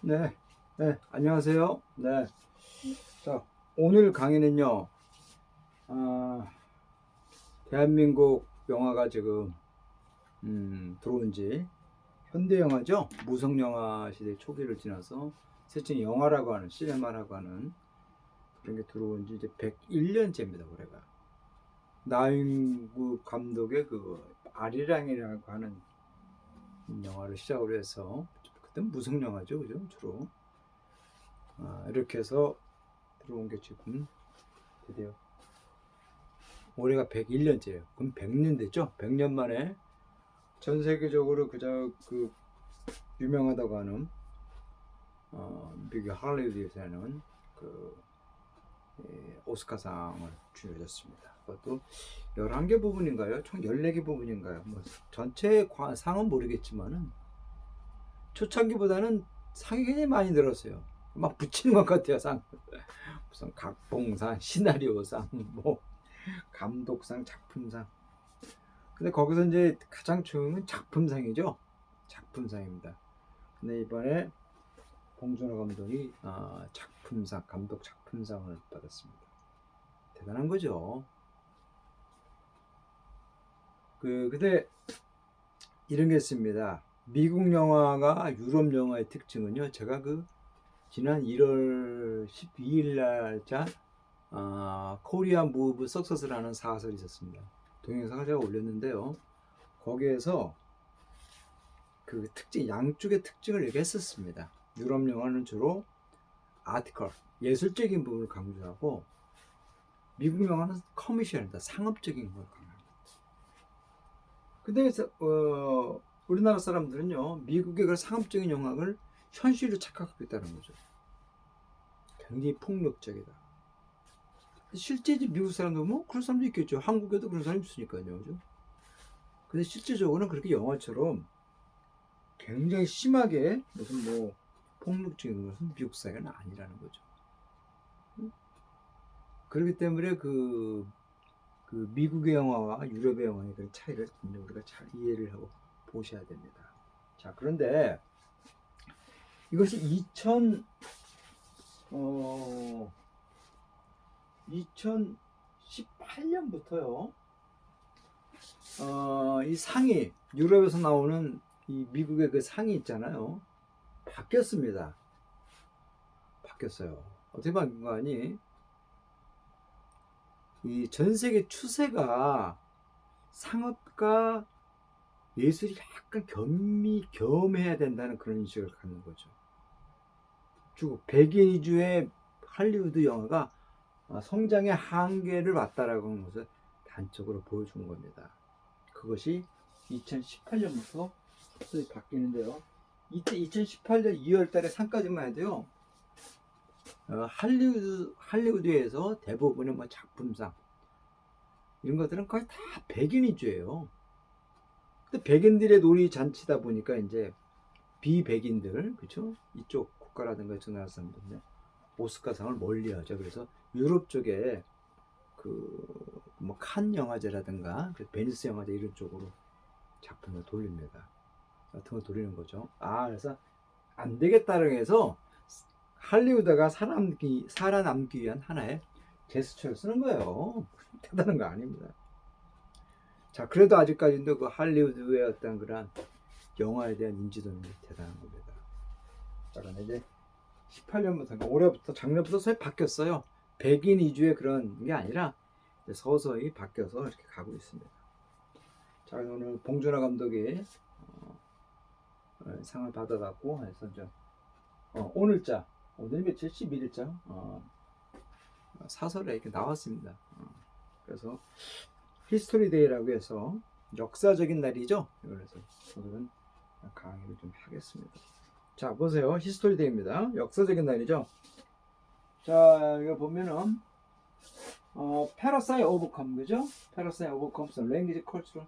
네, 네, 안녕하세요. 네, 자, 오늘 강의는요, 아, 대한민국 영화가 지금, 들어온 지, 현대 영화죠? 무성 영화 시대 초기를 지나서, 실제 영화라고 하는, 시네마라고 하는 그런 게 들어온 지 이제 101년째입니다, 올해가. 나인구 감독의 그, 아리랑이라고 하는 영화를 시작으로 해서, 그때 무성 영화죠, 그죠? 주로. 이렇게 해서 들어온 게 지금 드디어 올해가 101년째예요. 그럼 100년 됐죠? 100년 만에 전 세계적으로 그 유명하다고 하는 미국 할리우드에서는 그 오스카상을 주어졌습니다. 그것도 11개 부분인가요? 총 14개 부분인가요? 뭐 전체 상은 모르겠지만은 초창기보다는 상이 굉장히 많이 늘었어요. 막 붙이는 것 같아요, 상. 무슨 각본상, 시나리오상, 뭐 감독상, 작품상. 근데 거기서 이제 가장 중요한 작품상이죠. 작품상입니다. 근데 이번에 봉준호 감독이 작품상, 감독 작품상을 받았습니다. 대단한 거죠. 근데 이런 게 있습니다. 미국 영화가 유럽 영화의 특징은요. 제가 지난 1월 12일 날자 코리안 무브 석서스라는 사설이 있었습니다. 동영상을 제가 올렸는데요. 거기에서 그 특징, 양쪽의 특징을 얘기했었습니다. 유럽 영화는 주로 아티컬, 예술적인 부분을 강조하고 미국 영화는 커머셜입니다. 상업적인 걸 강조합니다. 근데 우리나라 사람들은요, 미국의 그 상업적인 영화를 현실로 착각하고 있다는 거죠. 굉장히 폭력적이다. 실제 미국 사람도 뭐 그런 사람도 있겠죠. 한국에도 그런 사람이 있으니까요. 그죠? 근데 실제적으로는 그렇게 영화처럼 굉장히 심하게 무슨 뭐 폭력적인 것은 미국 사회는 아니라는 거죠. 그렇기 때문에 미국의 영화와 유럽의 영화의 그 차이를 우리가 잘 이해를 하고 보셔야 됩니다. 자, 그런데 이것이 2018년부터요, 이 상이, 유럽에서 나오는 이 미국의 그 상이 있잖아요. 바뀌었습니다. 바뀌었어요. 어떻게 바뀐 거 아니? 이 전 세계 추세가 상업과 예술이 약간 겸해야 된다는 그런 인식을 갖는 거죠. 쭉 백인 위주의 할리우드 영화가 성장의 한계를 왔다라고 하는 것을 단적으로 보여준 겁니다. 그것이 2018년부터 바뀌는데요. 이때 2018년 2월 달에 상까지만 해도요. 할리우드에서 대부분의 뭐 작품상 이런 것들은 거의 다 백인 위주예요. 근데 백인들의 놀이 잔치다 보니까 이제 비백인들, 그렇죠? 이쪽 국가라든가 이쪽 나라 사람들은 오스카상을 멀리하죠. 그래서 유럽 쪽에 뭐 칸 영화제라든가 베니스 영화제 이런 쪽으로 작품을 돌립니다. 같은 걸 돌리는 거죠. 그래서 안 되겠다고 해서 할리우드가 살아남기 위한 하나의 제스처를 쓰는 거예요. 대단한 거 아닙니다. 자, 그래도 아직까지도 그 할리우드의 어떤 그런 영화에 대한 인지도는 대단한 겁니다. 자, 그런데 이제 18년부터, 그러니까 올해부터, 작년부터 서서히 바뀌었어요. 백인 위주의 그런 게 아니라 서서히 바뀌어서 이렇게 가고 있습니다. 자, 오늘 봉준호 감독이 상을 받아갖고 해서 이제 오늘자, 오늘 며칠 11일자 사설에 이렇게 나왔습니다. 그래서 히스토리 데이라고 해서 역사적인 날이죠. 그래서 오늘은 강의를 좀 하겠습니다. 자, 보세요. 히스토리 데이입니다. 역사적인 날이죠. 자, 이거 보면은 패러사이 오버컴, 그죠? 패러사이 오버컴스 랭귀지 컬처럴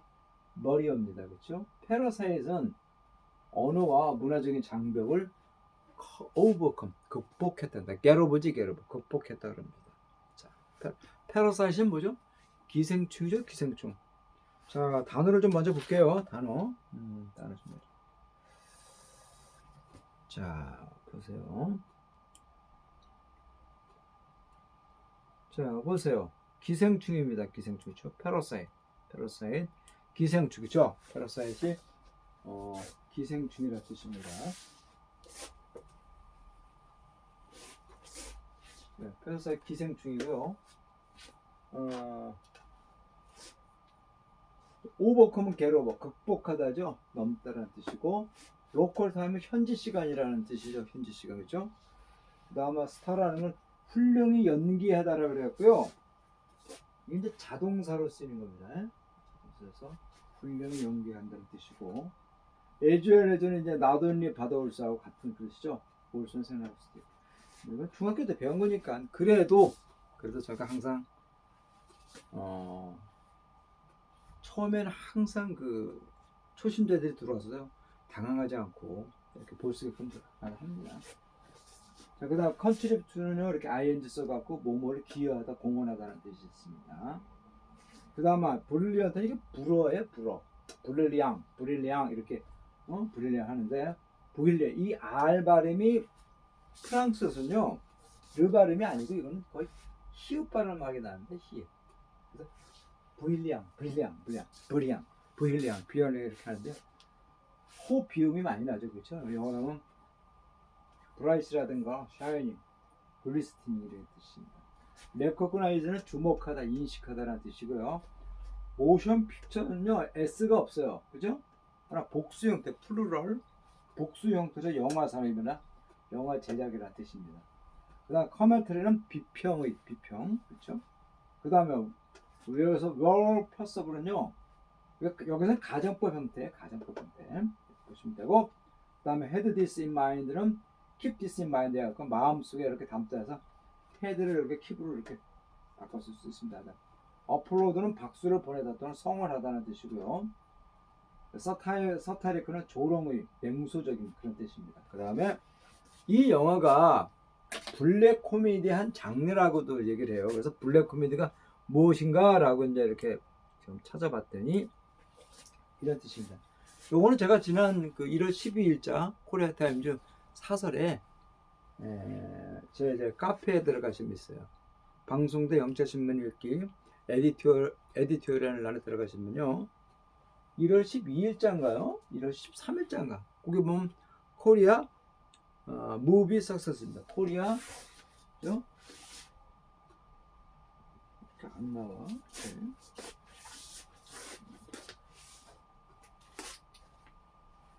머리어입니다. 그렇죠? 패러사이는 언어와 문화적인 장벽을 오버컴, 극복했다. 게러브지, 게러브, 극복했다 그럽니다. 자, 패러사이트는 뭐죠? 기생충이죠, 기생충. 자, 단어를 좀 먼저 볼게요. 단어 좀 먼저. 자, 보세요. 자, 보세요. 기생충입니다. 기생충이죠. 패러사이트. 기생충이죠. 패러사이트이 기생충이라 뜻입니다. 네, 패러사이트 기생충이고요. 오버컴은 겟오버, 극복하다죠. 넘다라는 뜻이고, 로컬 타임은 현지 시간이라는 뜻이죠. 현지 시간, 그렇죠? 그다음에 스타라는 건 훌륭히 연기하다라고 그랬고요. 이제 자동사로 쓰이는 겁니다. 그래서 훌륭히 연기한다는 뜻이고, 에즈웰에즈는 이제 나돈리 바다올사하고 같은 뜻이죠. 올선 생각할 수도 있고. 이건 중학교 때 배운 거니까 그래도 제가 항상 처음에는 항상 그 초심자들이 들어와서 당황하지 않고 이렇게 볼 수 있게끔 합니다. 자, 그 다음 컨트리뷰트는요 이렇게 ing 써갖고 뭐뭐를 기여하다, 공헌하다는 뜻이 있습니다. 그 다음 브릴리언트는 이게 불어예요. 불어. 브릴리앙 이렇게 브릴리앙 하는데, 브릴리앙 이 R 발음이 프랑스에서는요 르 발음이 아니고 이거는 거의 히읗 발음을 하게 나는데, 히읗. 그래서 브릴리앙 비언 이렇게 하는데 호 비음이 많이 나죠. 그렇죠? 영어로는 브라이스라든가 샤이닝, 글리스틴 이런 뜻입니다. 레코그나이즈는 주목하다, 인식하다라는 뜻이고요. 모션 픽처는요 S가 없어요. 그죠? 하나 복수 형태, 플루럴 복수 형태로 영화 산업이나 영화 제작이라는 뜻입니다. 그 다음 커멘터리는 비평. 그렇죠? 그 다음에 여기서 월 퍼서블은요 여기서는 가정법 형태 보시면 되고, 그 다음에 had this in mind는 keep this in mind 해갖고 마음속에 이렇게 담다 해서 head를 이렇게 keep으로 이렇게 바꿔쓸 수 있습니다. 업로드는 박수를 보내다 또는 성원하다는 뜻이고요. 서타리크는 조롱의, 맹소적인 그런 뜻입니다. 그 다음에 이 영화가 블랙 코미디한 장르라고도 얘기를 해요. 그래서 블랙 코미디가 무엇인가 라고 이제 이렇게 좀 찾아봤더니 이런 뜻입니다. 요거는 제가 지난 그 1월 12일자 코리아 타임즈 사설에 제 카페에 들어가시면 있어요. 방송대 영자신문 읽기 에디토리얼欄에 들어가시면요 1월 12일자인가요? 1월 13일자인가? 거기 보면 코리아 무비 석세스입니다. 코리아 이렇게 안 나와. 네.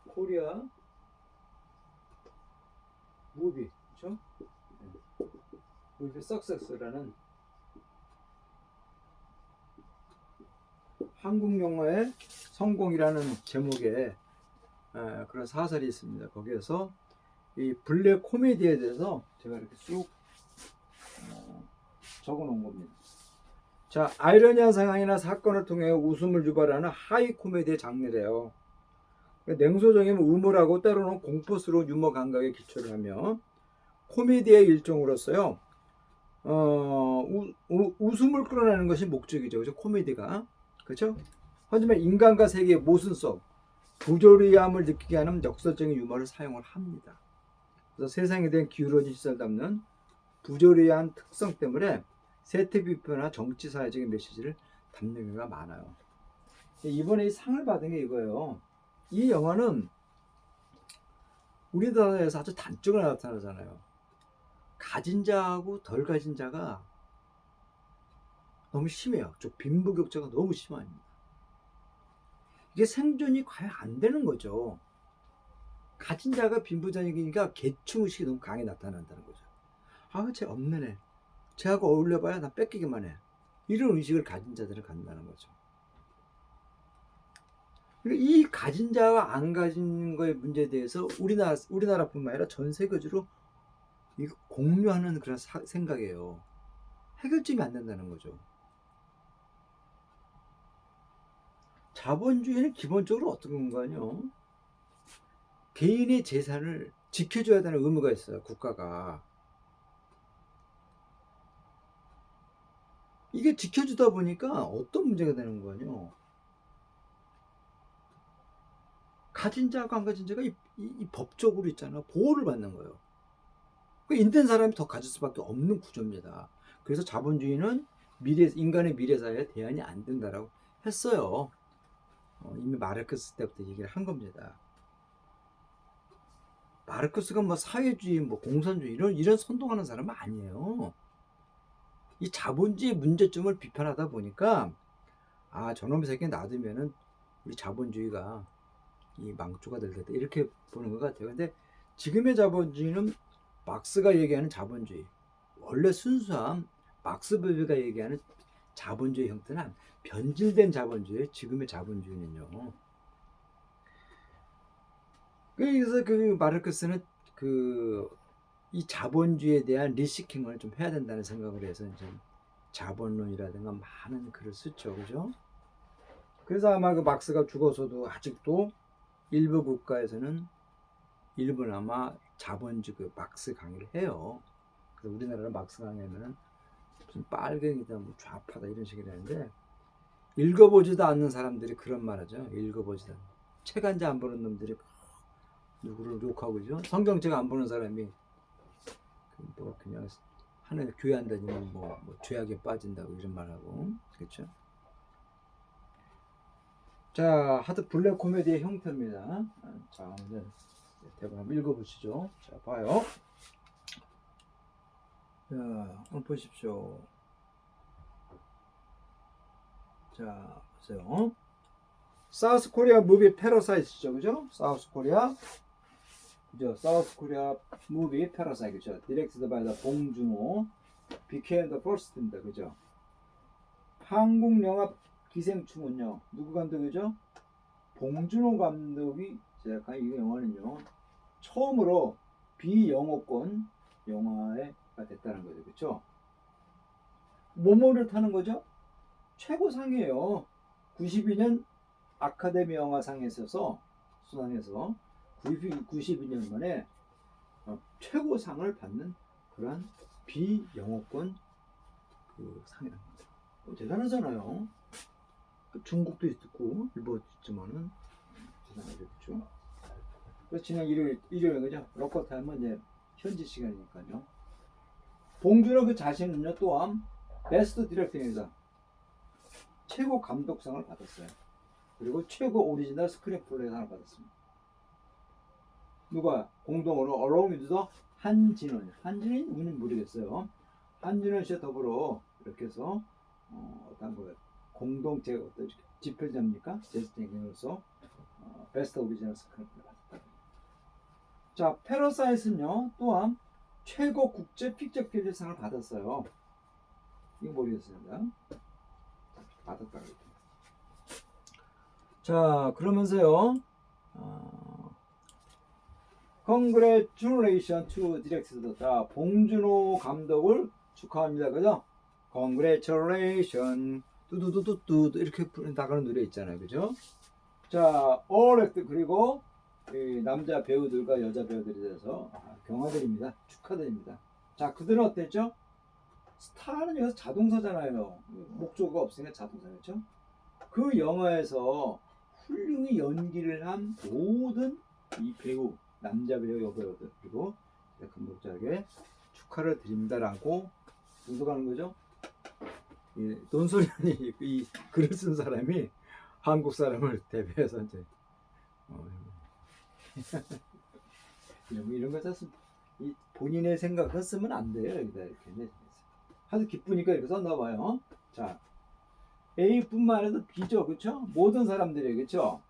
코리아 무비, 그렇죠? 네. 무비 석세스라는 한국 영화의 성공이라는 제목의 그런 사설이 있습니다. 거기에서 이 블랙 코미디에 대해서 제가 이렇게 쭉 적어 놓은 겁니다. 자, 아이러니한 상황이나 사건을 통해 웃음을 유발하는 하이 코미디의 장르래요. 냉소적이면 우물하고 때로는 공포스러운 유머 감각에 기초를 하며 코미디의 일종으로서요 웃음을 끌어내는 것이 목적이죠. 그죠? 코미디가. 그렇죠? 하지만 인간과 세계의 모순 속 부조리함을 느끼게 하는 역설적인 유머를 사용을 합니다. 그래서 세상에 대한 기울어진 시선을 담는 부조리한 특성 때문에 세태 비판이나 정치 사회적인 메시지를 담는 경우가 많아요. 이번에 이 상을 받은 게 이거예요. 이 영화는 우리나라에서 아주 단적으로 나타나잖아요. 가진 자하고 덜 가진 자가 너무 심해요. 저 빈부격차가 너무 심합니다. 이게 생존이 과연 안 되는 거죠. 가진 자가 빈부자니까 계층의식이 너무 강하게 나타난다는 거죠. 쟤 없는 애, 쟤하고 어울려봐야 나 뺏기기만 해. 이런 의식을 가진 자들은 갖는다는 거죠. 이 가진 자와 안 가진 거의 문제에 대해서 우리나라뿐만 아니라 전 세계적으로 이거 공유하는 그런 생각이에요. 해결점이 안 된다는 거죠. 자본주의는 기본적으로 어떤 건가요? 개인의 재산을 지켜줘야 되는 의무가 있어요. 국가가. 이게 지켜주다 보니까 어떤 문제가 되는 거예요? 가진 자가 안 가진 자가 이 법적으로 있잖아. 보호를 받는 거예요. 그 있는 사람이 더 가질 수밖에 없는 구조입니다. 그래서 자본주의는 인간의 미래사회에 대안이 안 된다라고 했어요. 이미 마르크스 때부터 얘기를 한 겁니다. 마르크스가 뭐 사회주의, 뭐 공산주의 이런 선동하는 사람은 아니에요. 이 자본주의 문제점을 비판하다 보니까 저놈의 새끼 놔두면은 우리 자본주의가 이 망조가 되겠다 이렇게 보는 것 같아요. 근데 지금의 자본주의는 막스가 얘기하는 자본주의, 원래 순수한 막스 베베가 얘기하는 자본주의 형태는 변질된 자본주의, 지금의 자본주의는요. 그래서 그 마르크스는 이 자본주의에 대한 리스킹을 좀 해야 된다는 생각을 해서 이제 자본론이라든가 많은 글을 쓰죠, 그죠? 그래서 아마 그 막스가 죽어서도 아직도 일부 국가에서는 일부는 아마 자본주의 그 막스 강의를 해요. 그래서 우리나라는 막스 강의하면은 무슨 빨갱이다, 뭐 좌파다 이런 식이 되는데 읽어보지도 않는 사람들이 그런 말하죠. 읽어보지도 않는 책 한 장 안 보는 놈들이 누구를 욕하고 그죠? 성경책 안 보는 사람이 뭐 그냥 하는 교회 안 다니면 뭐 죄악에 빠진다고 이런 말하고 그렇죠? 자, 하드 블랙 코미디의 형태입니다. 자, 오늘 대본 한번 읽어보시죠. 자, 봐요. 자, 한번 보십시오. 자, 보세요. 사우스 코리아 무비 패러사이트죠, 그죠? 사우스 코리아, 그죠? 사우스 코리아 무비 패러사이트, 그죠? 디렉티드 바이 더 봉준호, became the first입니다, 그죠? 한국 영화 기생충은요, 누구 감독이죠? 봉준호 감독이 제작한 이 영화는요, 처음으로 비영어권 영화가 됐다는 거죠, 그렇죠? 뭐뭐를 타는 거죠? 최고상이에요. 92년 아카데미 영화상에서 수상해서 92년 만에 최고상을 받는 그런 비영어권 그 상이랍니다. 대단하잖아요. 중국도 있고 일본도 있지만은 대단하죠, 그렇죠? 그래서 지난 일요일 그죠? 럭커타임은 이제 현지 시간이니까요. 봉준호 그 자신은요 또한 베스트 디렉팅에서 최고 감독상을 받았어요. 그리고 최고 오리지널 스크린플레이상을 받았습니다. 누가 공동으로 Along with the 한진원, 한진이 누군지 모르겠어요. 한진원 씨와 더불어 이렇게 해서 어떤 거예요? 공동체 어떤 집필자입니까? 제스팅으로서 베스트 오리지널 스크린플레이 받았다. 자, 패러사이트는요 또한 최고 국제 픽처 필드상을 받았어요. 이거 모르겠습니다. 받았다. 자, 그러면서요. Congratulations to director. 자, 봉준호 감독을 축하합니다. 그죠? Congratulations. 뚜두두두뚜 이렇게 나가는 노래 있잖아요. 그죠? 자, all act 그리고 남자 배우들과 여자 배우들에 대해서 경화드립니다. 축하드립니다. 자, 그들은 어땠죠? 스타는 여기서 자동사잖아요. 목적어가 없으니까 자동사겠죠? 그 영화에서 훌륭히 연기를 한 모든 이 배우, 남자 배우, 여배우들 그리고 감독자에게 축하를 드립니다라고 누가 하는 거죠? 논소련이 이 글을 쓴 사람이 한국 사람을 대표해서 이제 이런 거 썼으면 이 본인의 생각을 쓰면 안 돼요. 여기다 이렇게 하도 기쁘니까 이렇게 썼나 봐요. 자, A뿐만 아니라 B죠, 그렇죠? 모든 사람들이 그렇죠?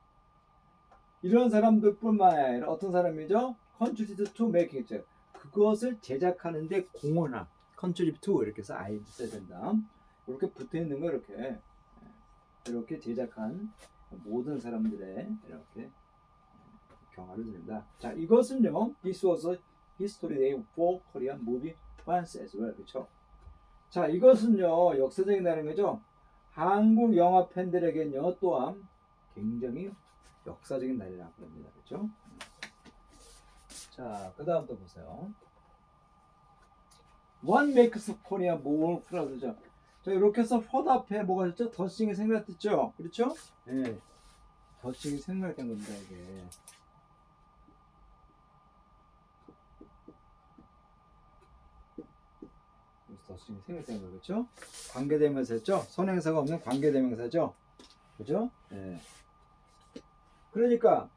이런 사람들뿐만 아니라 어떤 사람이죠? Contribute to making it. 그것을 제작하는데 공헌한 Contribute to 이렇게 해서 I 써야 된다. 이렇게 붙어 있는 거 이렇게 제작한 모든 사람들의 이렇게 경화를 드립니다. 자, 이것은요, This was a history day for Korean movie fans as well, 그렇죠? 자, 이것은요, 역사적인 날인 거죠. 한국 영화 팬들에게는요, 또한 굉장히 역사적인 날이라고 합니다, 그렇죠? 자, 그 다음 또 보세요. What makes Korea more proud죠? 자, 이렇게 해서 헛 앞에 뭐가 있죠? 더싱이 생략됐죠? 그렇죠? 네, 더싱이 생략된 겁니다, 이게. 있어서 생략된 거 그렇죠? 관계대명사죠. 선행사가 없는 관계대명사죠. 그죠? 예. 그러니까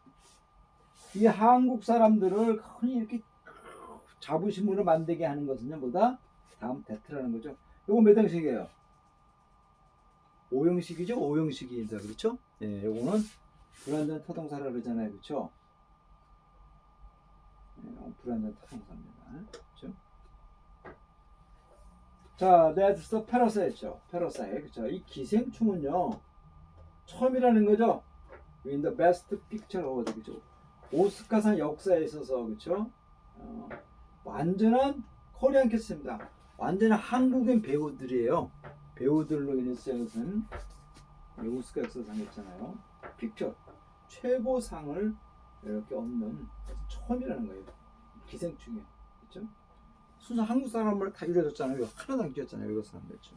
이 한국 사람들을 흔히 이렇게 자부심으로 만들게 하는 것은요, 뭐다? 다음 대트라는 거죠. 요거 몇 형식이에요? 5형식이죠? 5형식이다. 그렇죠? 예, 요거는 불완전 타동사라 그러잖아요. 그렇죠? 예, 불완전 타동사입니다. 그렇죠? 자, that's the parasite죠. parasite. 그렇죠? 이 기생충은요, 처음이라는 거죠. In the best picture award. 그렇죠? 오스카상 역사에 있어서 그렇죠? 완전한 코리안 캐스트입니다. 완전한 한국인 배우들이에요. 배우들로 인해서 이것은 오스카 역사상 있잖아요. 픽처 최고상을 이렇게 얻는 처음이라는 거예요. 기생충이에요. 그렇죠? 순수 한국 사람을 다 이루어졌잖아요. 하나도 안 끼었잖아요. 이것 사람 그렇죠.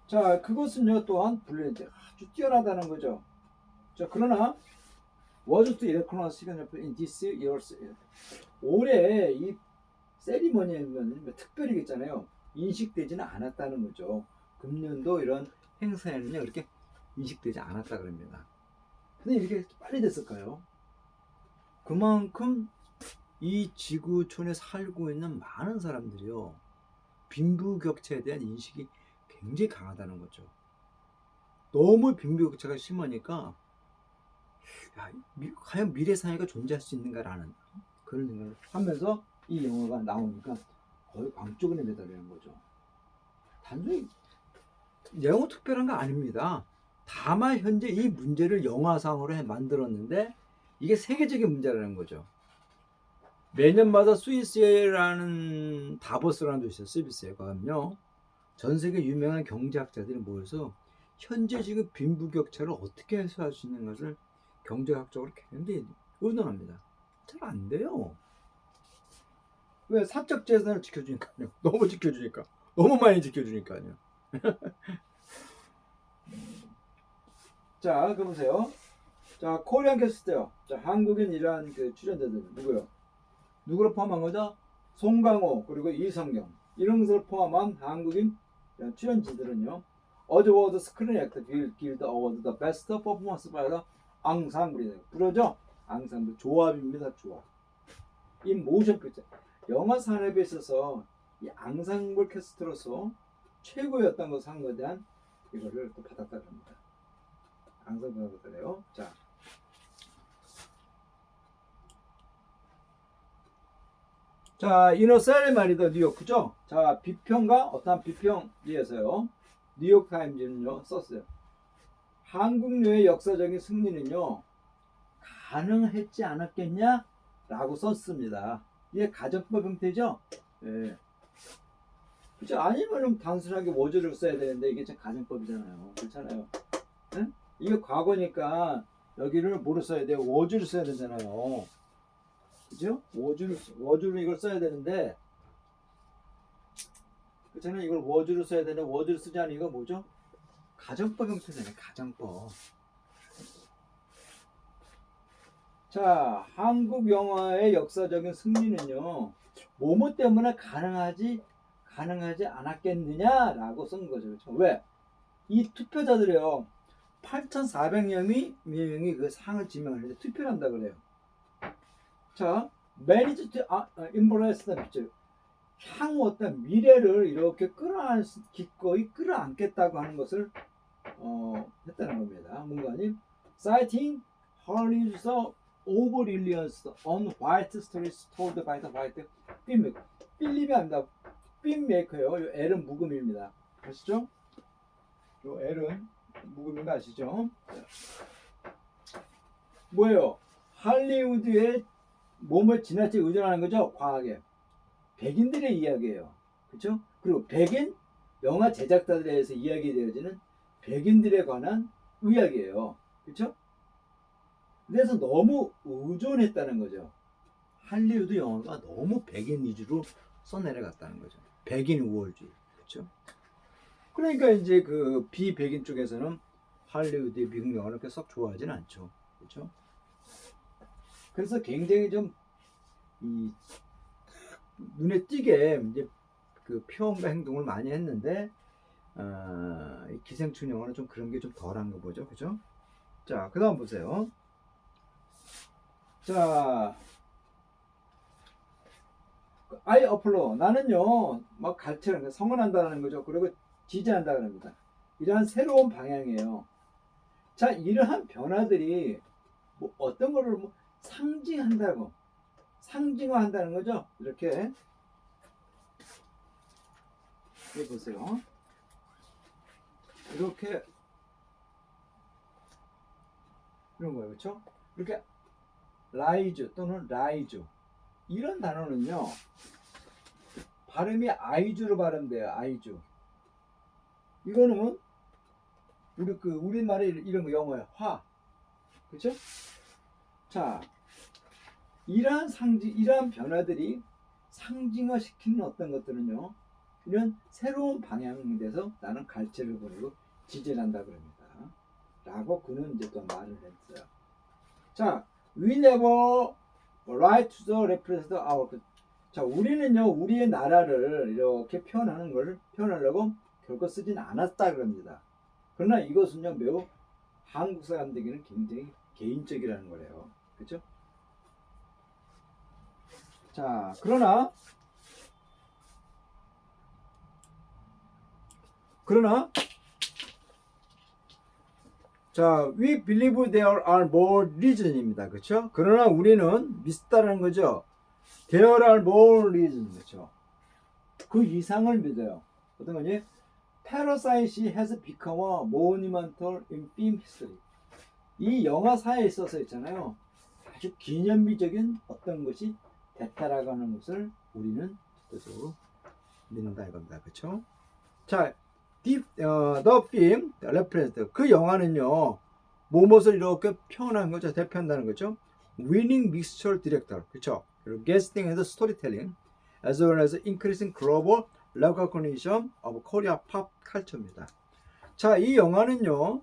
자, 그것은요 또한 블렌드 아주 뛰어나다는 거죠. 자, 그러나 was to electronic signature in this year's 올해 이 세리머니는 특별히겠잖아요. 인식되지는 않았다는 거죠. 금년도 이런 행사에는요 이렇게 인식되지 않았다 그럽니다. 근데 이렇게 빨리 됐을까요? 그만큼 이 지구촌에 살고 있는 많은 사람들이요 빈부격차에 대한 인식이 굉장히 강하다는 거죠. 너무 빈부격차가 심하니까 야, 과연 미래 사회가 존재할 수 있는가라는 그런 생각을 하면서 이 영화가 나오니까 거의 광쪽에 매달리는 거죠. 단순히 내용은 특별한 거 아닙니다. 다만 현재 이 문제를 영화상으로 만들었는데 이게 세계적인 문제라는 거죠. 매년마다 스위스라는 다보스라는 도시 있어요. 스위스에 가면요. 전 세계 유명한 경제학자들이 모여서 현재 지금 빈부격차를 어떻게 해소할 수 있는 것을 경제학적으로 굉장히 의논합니다. 잘 안 돼요. 왜? 사적 재산을 지켜주니까요. 너무 지켜주니까. 너무 많이 지켜주니까요. 자, 그 보세요. 자, 코리안 캐스트요. 자, 한국인 이러한 그 출연자들은 누구요? 누구를 포함한 거죠? 송강호 그리고 이성경 이런 것을 포함한 한국인 출연진들은요. 어드워드 스크린 액터 길드 어워드 더 베스트 퍼포먼스 바이 더 앙상블이에요. 부르죠? 앙상블 조합입니다. 조합. 이 모션 픽처 영화 산업에 있어서 이 앙상블 캐스트로서 최고였던 것을 한 것에 대한 이거를 또 받았다고 합니다. 앙상블 받았다래요. 자. 자, 이너셀 말이다 뉴욕크죠. 자, 비평가 어떠한 비평에서요. 뉴욕 타임즈는요 썼어요. 한국료의 역사적인 승리는요 가능했지 않았겠냐? 라고 썼습니다. 이게 가정법 형태죠? 예. 그죠? 아니면 단순하게 워즈를 써야 되는데 이게 참 가정법이잖아요. 그렇잖아요. 예? 이게 과거니까 여기를 뭐로 써야 돼요? 워즈를 써야 되잖아요. 그죠? 워즈로 이걸 써야 되는데 그렇잖아요. 이걸 워즈로 써야 되는데 워즈를 쓰지 않으니 이거 뭐죠? 가정법 형태잖아요. 가정법. 자, 한국 영화의 역사적인 승리는요. 뭐뭐 때문에 가능하지 않았겠느냐라고 쓴 거죠. 그렇죠? 왜? 이 투표자들이요. 8,400명이 그 상을 지명을 해서 투표를 한다 그래요. 자, manage to embrace the future. 향후 어떤 미래를 이렇게 기꺼이 끌어안겠다고 하는 것을 했다는 겁니다. 뭔가 아님 citing Hollywood's over-reliance on white stories told by the white filmmaker. 필름이 아닙니다. 필메이커요. 요 L은 묵음입니다. 아시죠? 요 L은 묵음인 거 아시죠? 뭐예요? 할리우드의 몸을 지나치게 의존하는 거죠. 과하게. 백인들의 이야기예요. 그렇죠? 그리고 백인 영화 제작자들에 대해서 이야기되어지는 백인들에 관한 이야기예요. 그렇죠? 그래서 너무 의존했다는 거죠. 할리우드 영화가 너무 백인 위주로 써내려갔다는 거죠. 백인 우월주의. 그렇죠? 그러니까 이제 그 비백인 쪽에서는 할리우드의 미국 영화를 그렇게 썩 좋아하진 않죠. 그렇죠? 그래서 굉장히 좀 이 눈에 띄게 이제 그 표현과 행동을 많이 했는데 이 기생충 영화는 좀 그런 게 좀 덜한 거 보죠, 그죠? 자, 그다음 보세요. 자, 아이 어플로 나는요 막 가르치는 성원한다는 거죠. 그리고 지지한다는 겁니다. 이러한 새로운 방향이에요. 자, 이러한 변화들이 뭐 어떤 거를 뭐 상징한다고 상징화한다는 거죠. 이렇게 여기 보세요. 이렇게 이런 거예요, 그렇죠? 이렇게 라이즈 또는 라이즈 이런 단어는요 발음이 아이즈로 발음돼요. 아이즈. 이거는 우리말에 이런 거 영어예요. 화. 그렇죠? 자, 이러한 변화들이 상징화시키는 어떤 것들은요. 이런 새로운 방향에 대해서 나는 갈채를 보내고 지지를 한다 그럽니다. 라고 그는 이제 또 말을 했어요. 자, we never write to the represent our. 자, 우리는요, 우리의 나라를 이렇게 표현하려고 결코 쓰진 않았다 그럽니다. 그러나 이것은요, 매우 한국 사람들에게는 굉장히 개인적이라는 거래요. 그렇죠? 자, 그러나 자, we believe there are more reason입니다. 그렇죠? 그러나 우리는 믿다라는 거죠. There are more reasons. 그렇죠? 그 이상을 믿어요. 어떤 거니? Parasite has become a monumental in film history. 이 영화사에 있어서 있잖아요. 아주 기념비적인 어떤 것이 됐다라고 하는 것을 우리는 지도적으로 믿는다 이겁니다. 그렇죠? 자, the film represent 그 영화는요. 무엇을 이렇게 표현하는 거죠. 대표한다는 거죠. Winning mixture director. 그렇죠? 그리고 casting and storytelling as well as increasing global recognition of Korea pop culture입니다. 자, 이 영화는요.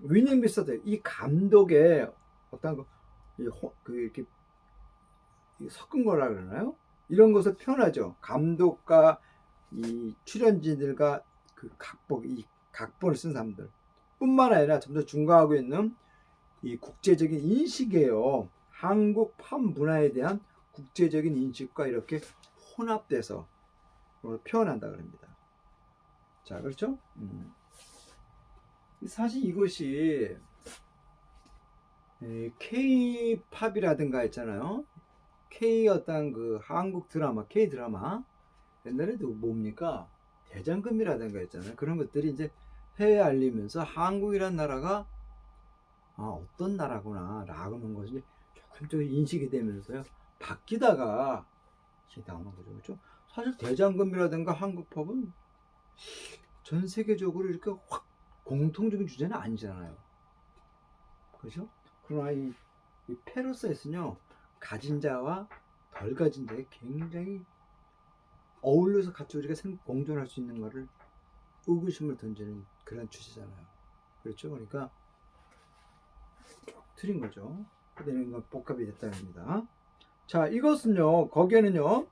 위닝 미스터 이 감독의 어떤 이렇게 섞은 거라 그러나요? 이런 것을 표현하죠. 감독과 이 출연진들과 그 각본을 쓴 사람들 뿐만 아니라 점점 중화하고 있는 이 국제적인 인식이에요. 한국 팝 문화에 대한 국제적인 인식과 이렇게 혼합돼서 표현한다 그럽니다. 자, 그렇죠? 사실 이것이 K-팝이라든가 있잖아요. K 어떤 그 한국 드라마, K 드라마 옛날에도 뭡니까 대장금이라든가 있잖아요. 그런 것들이 이제 해외에 알리면서 한국이란 나라가 어떤 나라구나 라는 것이 조금 인식이 되면서요 바뀌다가 나오는 거죠. 그렇죠? 사실 대장금이라든가 한국팝은 전 세계적으로 이렇게 확 공통적인 주제는 아니잖아요. 그렇죠? 그러나 이 페르세스는요 가진 자와 덜 가진 자에 굉장히 어울려서 같이 우리가 공존할 수 있는 거를 의구심을 던지는 그런 주제잖아요. 그렇죠? 그러니까 틀린 거죠. 그다음에 이건 복합이 됐다는 겁니다. 자, 이것은요 거기에는요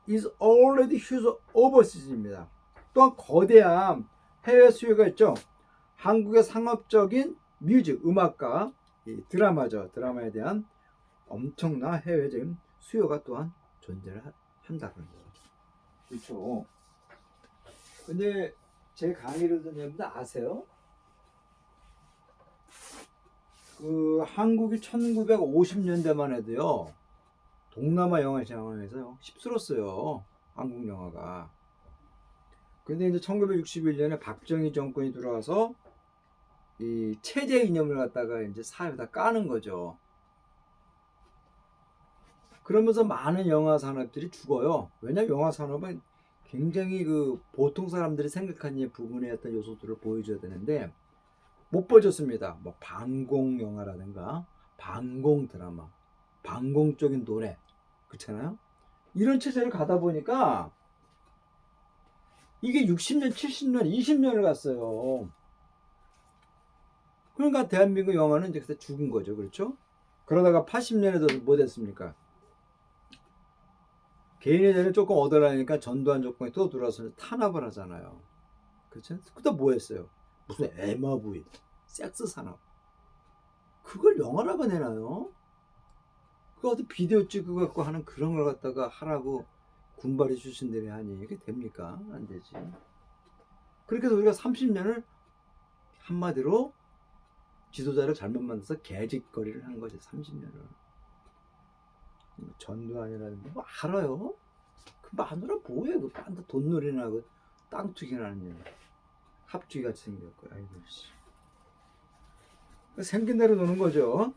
is already huge overseas입니다. 또한 거대한 해외 수요가 있죠. 한국의 상업적인 뮤직, 음악과 이 드라마죠. 드라마에 대한 엄청난 해외적인 수요가 또한 존재를 한다는 거죠. 그렇죠. 근데 제 강의를 듣는 여러분들 아세요? 그 한국이 1950년대만 해도요. 동남아 영화 시장에서 휩쓸었어요. 한국 영화가. 근데 이제 1961년에 박정희 정권이 들어와서 이 체제 이념을 갖다가 이제 사회에다 까는 거죠. 그러면서 많은 영화 산업들이 죽어요. 왜냐면 영화 산업은 굉장히 그 보통 사람들이 생각하는 부분의 어떤 요소들을 보여줘야 되는데 못 보여줬습니다. 뭐 반공 영화라든가 반공 드라마, 반공적인 노래 그렇잖아요. 이런 체제를 가다 보니까 이게 60년, 70년, 20년을 갔어요. 그러니까 대한민국 영화는 이제 그때 죽은 거죠. 그렇죠? 그러다가 80년에도 뭐 됐습니까? 개인의 자리를 조금 얻으라니까 전두환 정권이 또 들어와서 탄압을 하잖아요. 그렇죠? 그때 뭐 했어요? 무슨 MRV, 섹스 산업. 그걸 영화라고 내나요? 그거 어디 비디오 찍고 갖고 하는 그런 걸 갖다가 하라고 군발이 출신들이 하니 이게 됩니까? 안 되지. 그렇게 해서 우리가 30년을 한마디로 지도자를 잘못 만들어서 개짓거리를 한 거지. 30년을. 전두환이라는 뭐 알아요? 그 마누라 뭐해? 그 딴데 돈놀이나 그 땅투기나 하는 년. 합주기 같이 생겼고요. 아이고 씨. 생긴 대로 노는 거죠.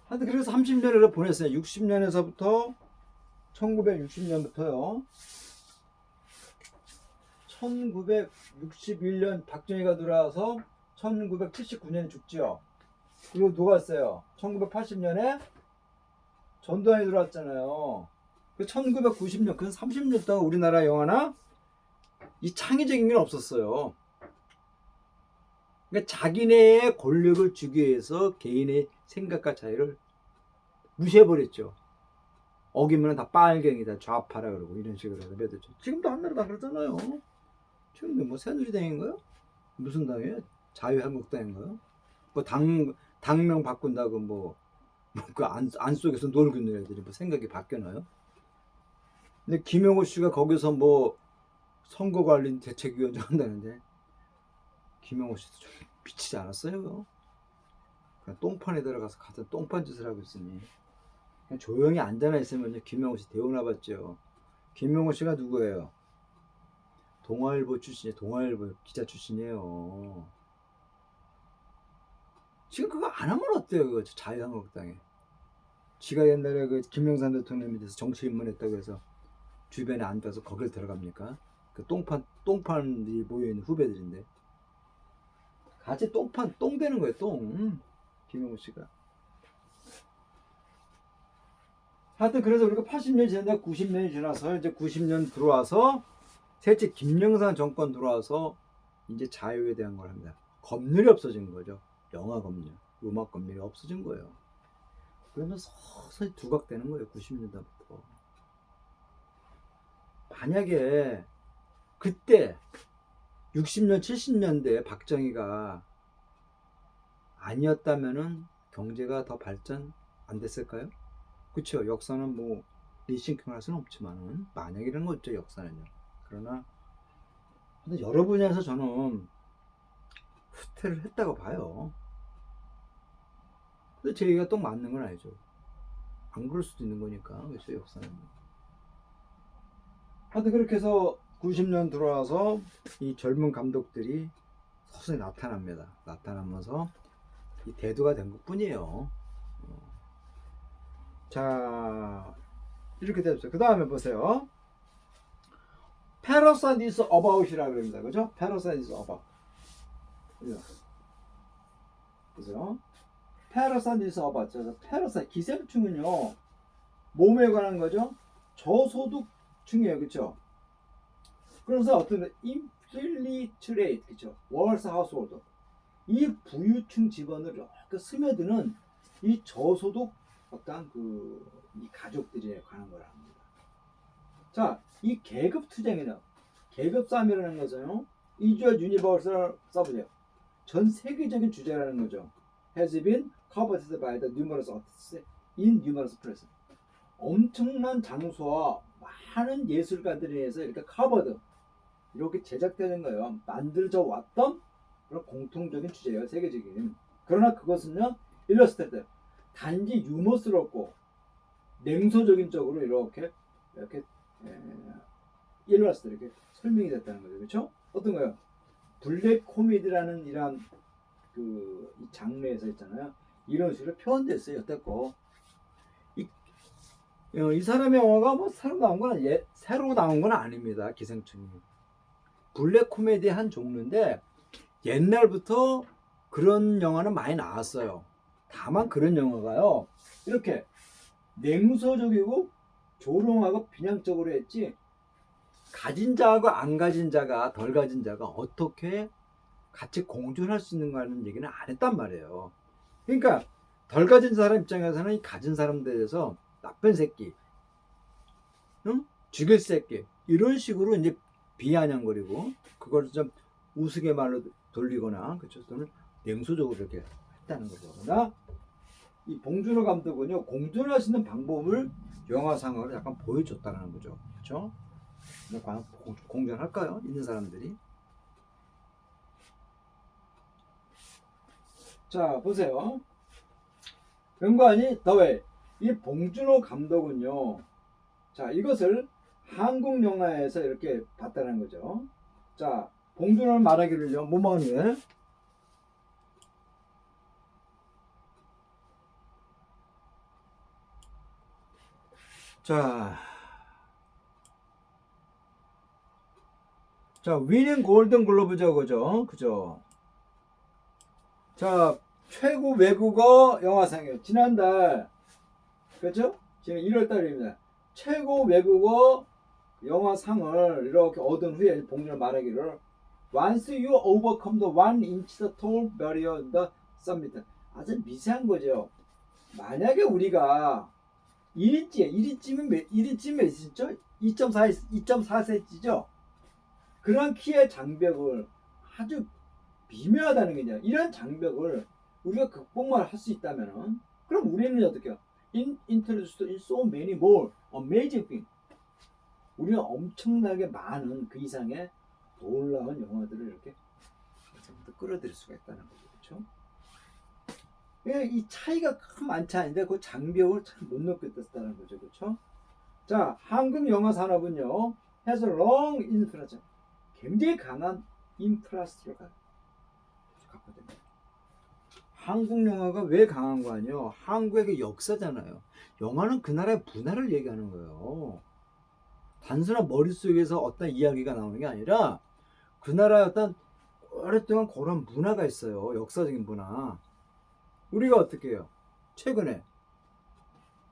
하여튼 그래서 30년을 보냈어요. 60년에서부터 1960년부터요. 1961년 박정희가 들어와서 1979년에 죽지요. 그리고 누가 왔어요? 1980년에 전두환이 들어왔잖아요. 그 1990년, 그 30년 동안 우리나라 영화나 이 창의적인 게 없었어요. 그러니까 자기네의 권력을 주기 위해서 개인의 생각과 자유를 무시해버렸죠. 어기면 다 빨갱이다, 좌파라 그러고 이런 식으로 해서 몇 년. 지금도 한나라 다 그러잖아요. 지금도 뭐 새누리당인가요? 무슨 당이에요? 자유한국당인가요? 뭐 당명 바꾼다고 그 안 속에서 놀고 있는 애들이 뭐 생각이 바뀌나요? 근데 김영호 씨가 거기서 뭐 선거관리대책위원장 한다는데 김영호 씨도 좀 미치지 않았어요? 그냥 똥판에 들어가서 같은 똥판 짓을 하고 있으니 그냥 조용히 앉아나 있으면 김영호 씨 대우나 받죠. 김영호 씨가 누구예요? 동아일보 출신이에요. 동아일보 기자 출신이에요. 지금 그거 안 하면 어때요? 그거 자유한국당에. 지가 옛날에 그 김영삼 대통령에 대해서 정치 입문했다고 해서 주변에 앉아서 거길 들어갑니까? 그 똥판들이 모여있는 후배들인데 같이 똥 되는 거예요. 똥. 김영호 씨가. 하여튼 그래서 우리가 80년이 지났다 90년이 지나서 이제 90년 들어와서 셋째 김영삼 정권 들어와서 이제 자유에 대한 걸 합니다. 검열이 없어진 거죠. 영화 검열, 음악 검열이 없어진 거예요. 그러면서 서서히 두각되는 거예요. 90년대부터. 만약에 그때 60년, 70년대 박정희가 아니었다면은 경제가 더 발전 안 됐을까요? 그쵸? 역사는 뭐 리싱킹을 할 수는 없지만은 만약이라는 거 있죠. 역사는요. 그러나 근데 여러 분야에서 저는 후퇴를 했다고 봐요. 근데 제 얘기가 또 맞는 건 아니죠. 안 그럴 수도 있는 거니까. 그렇죠? 역사는. 하여튼 그렇게 해서 90년 들어와서 이 젊은 감독들이 서서히 나타납니다. 나타나면서 이 대두가 된 것 뿐이에요. 자, 이렇게 됐어요. 그 다음에 보세요. Parasite is about이라고 그럽니다. 그죠? Parasite is about. 그죠? Parasite is about. Parasite, 기생충은요, 몸에 관한 거죠? 저소득층이에요. 그쵸? 그래서 어떤 infiltrate, 그쵸? Worst household. 이 부유층 집안을 이렇게 스며드는 이 저소득 어떤 이 가족들에 관한 걸 합니다. 자, 이 계급 투쟁이나 계급 싸움이라는 것은요, 이주얼 유니버설 써보세요. 전 세계적인 주제라는 거죠. Has been covered by the numerous artists in numerous places. 엄청난 장소와 많은 예술가들에 의해서 이렇게 covered, 이렇게 제작되는 거예요. 만들어져 왔던 그런 공통적인 주제예요. 세계적인. 그러나 그것은요, 일러스트레이터, 단지 유머스럽고 냉소적인 쪽으로 이렇게 일러스트 이렇게 설명이 됐다는 거죠. 그렇죠? 어떤 거요? 블랙 코미디라는 이런 이 장르에서 있잖아요. 이런 식으로 표현됐어요. 여태껏. 이 사람의 영화가 뭐 새로 나온 건 아닙니다. 기생충이. 블랙 코미디의 한 종류인데 옛날부터 그런 영화는 많이 나왔어요. 다만 그런 영화가요, 이렇게 냉소적이고 조롱하고 비난적으로 했지, 가진 자하고 안 가진 자가, 덜 가진 자가 어떻게 같이 공존할 수 있는가는 얘기는 안 했단 말이에요. 그러니까 덜 가진 사람 입장에서는 이 가진 사람들에 대해서 나쁜 새끼, 응? 죽일 새끼 이런 식으로 이제 비아냥거리고 그걸 좀 우스갯말로 돌리거나 그렇죠. 또는 냉소적으로 이렇게 했다는 거죠. 그러나 이 봉준호 감독은요 공존할 수 있는 방법을 영화상으로 약간 보여줬다는 거죠. 그렇죠? 과연 공존할까요? 있는 사람들이. 자 보세요. 연관이 더웨이. 이 봉준호 감독은요. 자 이것을 한국 영화에서 이렇게 봤다는 거죠. 자 봉준호는 말하기를요. 뭐뭐하는 자, 위닝 골든 글로브죠, 그죠? 자, 최고 외국어 영화상이에요. 지난달, 그죠? 지금 1월 달입니다. 최고 외국어 영화상을 이렇게 얻은 후에 봉준호 말하기를 Once you overcome the 1 inch tall barrier in the summit. 아주 미세한 거죠. 만약에 우리가 1인치면 1인치면 몇 인치죠? 2.4cm죠? 그런 키의 장벽을 아주 미묘하다는 거냐. 이런 장벽을 우리가 극복만 할 수 있다면은 그럼 우리는 어떻게 해요? Introduced in so many more amazing things. 우리는 엄청나게 많은 그 이상의 놀라운 영화들을 이렇게 끌어들일 수가 있다는 거죠. 그렇죠? 이 차이가 큰 많지 않은데 그 장벽을 참 못 넘겠다는 거죠. 그렇죠? 자, 한국 영화 산업은요. has a long infrastructure. 굉장히 강한 인프라스트럭처를 갖고 됩니다. 한국 영화가 왜 강한 거 아니에요? 한국의 역사잖아요. 영화는 그 나라의 문화를 얘기하는 거예요. 단순한 머릿속에서 어떤 이야기가 나오는 게 아니라 그 나라의 어떤 오랫동안 그런 문화가 있어요. 역사적인 문화. 우리가 어떻게 해요? 최근에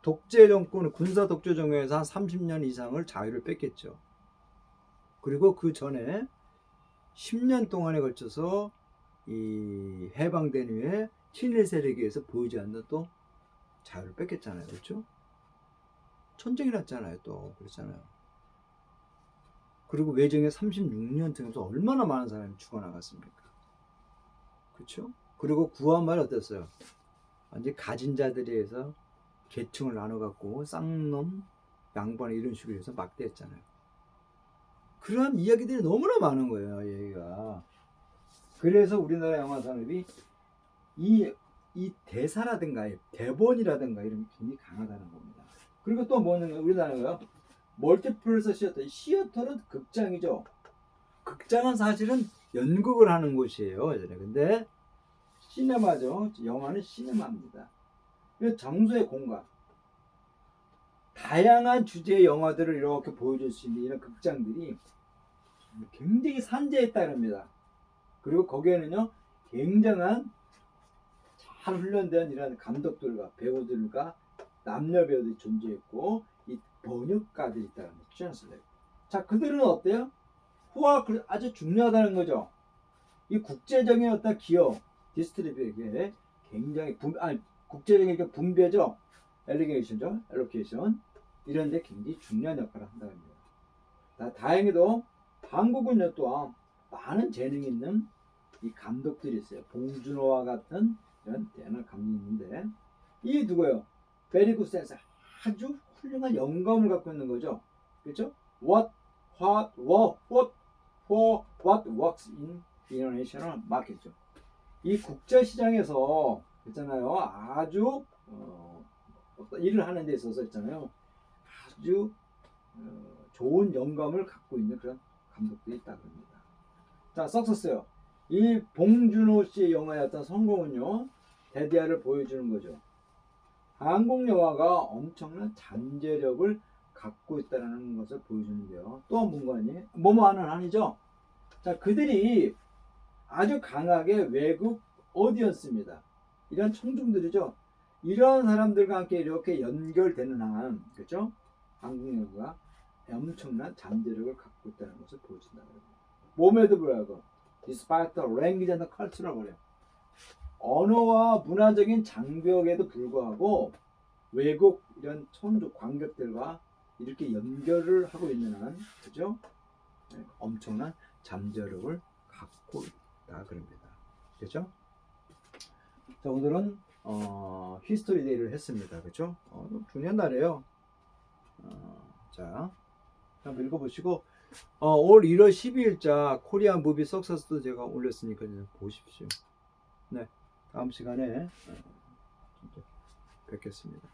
독재 정권, 군사 독재 정권에서 한 30년 이상을 자유를 뺏겼죠. 그리고 그 전에 10년 동안에 걸쳐서 이 해방된 후에 친일 세력에 의해서 보이지 않는 또 자유를 뺏겼잖아요. 그렇죠? 전쟁이 났잖아요. 또 그렇잖아요. 그리고 외정에 36년 통해서 얼마나 많은 사람이 죽어나갔습니까? 그렇죠? 그리고 구한 말이 어땠어요? 완전 가진 자들에 의해서 계층을 나눠갖고 쌍놈, 양반 이런 식으로 해서 막대했잖아요. 그러한 이야기들이 너무나 많은 거예요. 얘기가. 그래서 우리나라 영화 산업이 이 대사라든가 대본이라든가 이런 게 굉장히 강하다는 겁니다. 그리고 또 뭐는 우리나라가 멀티플렉스 시어터는 극장이죠. 극장은 사실은 연극을 하는 곳이에요. 예전에. 근데 시네마죠. 영화는 시네마입니다. 장소의 공간. 다양한 주제의 영화들을 이렇게 보여줄 수 있는 이런 극장들이 굉장히 산재했다는 겁니다. 그리고 거기에는요 굉장한 잘 훈련된 이런 감독들과 배우들과 남녀 배우들이 존재했고 이 번역가들이 있다는 거죠. 자 그들은 어때요? 호화 아주 중요하다는 거죠. 이 국제적인 어떤 기업 디스트리뷰에게 굉장히 국제적인 분배죠. 엘리게이션죠. 엘로케이션 이런 데 굉장히 중요한 역할을 한다는 겁니다. 다행히도 한국은요 또한 많은 재능이 있는 이 감독들이 있어요. 봉준호와 같은 이런 대단한 감독이 있는데 이 누구예요? 베리 굿 센스 아주 훌륭한 영감을 갖고 있는 거죠. 그렇죠? What works in international market죠. 이 국제 시장에서 있잖아요. 아주 일을 하는 데 있어서 있잖아요. 아주 좋은 영감을 갖고 있는 그런 감독들이 있다고 합니다. 자, 석세스요. 이 봉준호 씨의 영화의 어떤 성공은요, 대디아를 보여주는 거죠. 한국 영화가 엄청난 잠재력을 갖고 있다는 것을 보여주는데요. 또 뭔가 아니에요? 뭐뭐하는 한이죠. 자, 그들이 아주 강하게 외국 오디언스입니다. 이런 청중들이죠. 이런 사람들과 함께 이렇게 연결되는 한, 그렇죠? 한국 영화가 엄청난 잠재력을 갖고 있다는 것을 보여준다는 겁니다. 몸에도 불구하고 despite the language and the culture라고 그래요. 언어와 문화적인 장벽에도 불구하고 외국 이런 천주 관객들과 이렇게 연결을 하고 있는 한, 그죠? 네, 엄청난 잠재력을 갖고 있다 그럽니다. 그죠? 자, 오늘은 히스토리 데이를 했습니다. 그죠? 중요한 날이에요. 자, 한번 읽어보시고, 올 1월 12일자 코리안 무비 석서스도 제가 올렸으니까 보십시오. 네, 다음 시간에 뵙겠습니다.